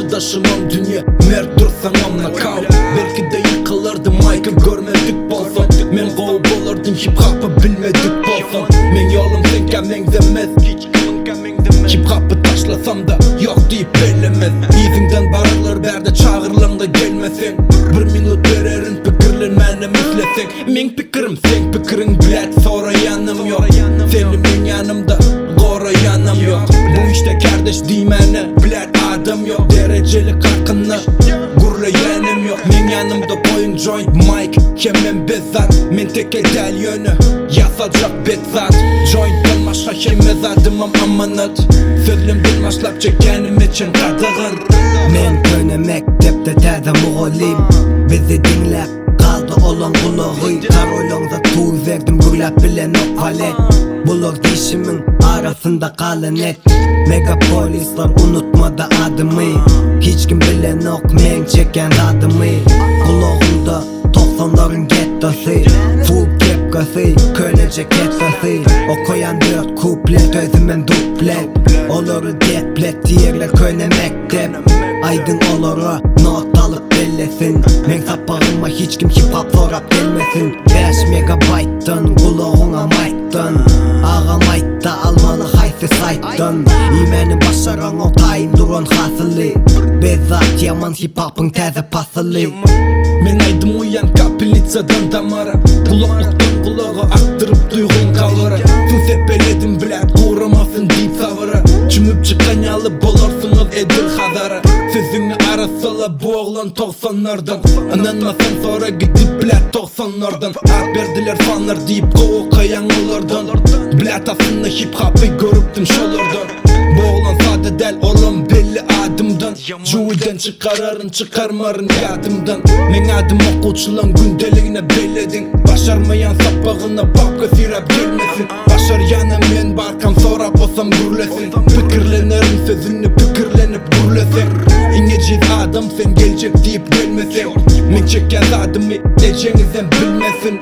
taşımam dünya mert dursan amna kav. Belki de yıkılırdım Mike'ı görmedik bolsan. Men qoğup olurdum hip hop'ı bilmedik bolsan. Men yolum senken men demez hip hop'ı taşlasam da yok deyip bellemez. İzinden barırlar berde çağırlanda gelmesen. Bir minut vererin pikirlenmeni mislesek. Men pikirim sen pikirin bilet sonra yanım yok. Senin ben yanımda gora yanım yok. Bu işte kardeş diymeni bilet adam yok. Dereceli kalkınlı gurla yenim yok. Men yanımda koyun joint mic kemen bezat. Men tek edel yönü yasacak betzat. Joint'tan başka kemez adımım amanat. Sözlüm bilmaşlap çekenim için kadığın. Men köyne mektepte terze muğolim. Bizi dinlep kaldı olan kulağı. Karolongda tuğ verdim gülap bilen o palet. Bulur dişimin arasında kalın et. Megapolisler unutmadı adımı. Hiç kim bilen ok men çeken adımı. Kulağımda 90'ların gettosu. Full kepkası, köylece kettası. O koyan 4 kuplet, özümün duplet. Oluru deplet, diğerler köyne mektep. Aydın oluru, not alıp bellesin. Men sapağıma hiç kim hip hop sorap gelmesin. 5 megabayttan, kulağına mig'tan. Ağam aytta almalı haysi sayttan. İmeni başaran o tayin duran hasılı. Bezat yaman hip hop'ın teze pasılı. Men aydım uyan kapilitsadan damara. Kulaklıktan kulağa aktırıp duygun kavara. Su sepeledim bilet uğramasın deyip savara. Çümüp çıkan yalı bolarsınız edir hazara. Sözünü arasala bu oğlan 90'lardan. Ananmasan sonra gidip bilet 90'lardan. Ad verdiler fanlar deyip kovu kayan olardan. Bilet aslında hip hop'ı görüptüm şolardan. Bu oğlan sade del oğlan belli adımdan. Juiden çıkararın çıkarmarın yadımdan. Men adım okuçulan gündeliğine belledin. Başarmayan sapağına babka sirap gelmesin. Başar yana men barkam sorap olsam gürlesin. Pikirlenerim sözünü pikirlenip gürlesin. İngeciz adam sen gelecek deyip gelmesin. Men çeken adımı eceğinizden bilmesin.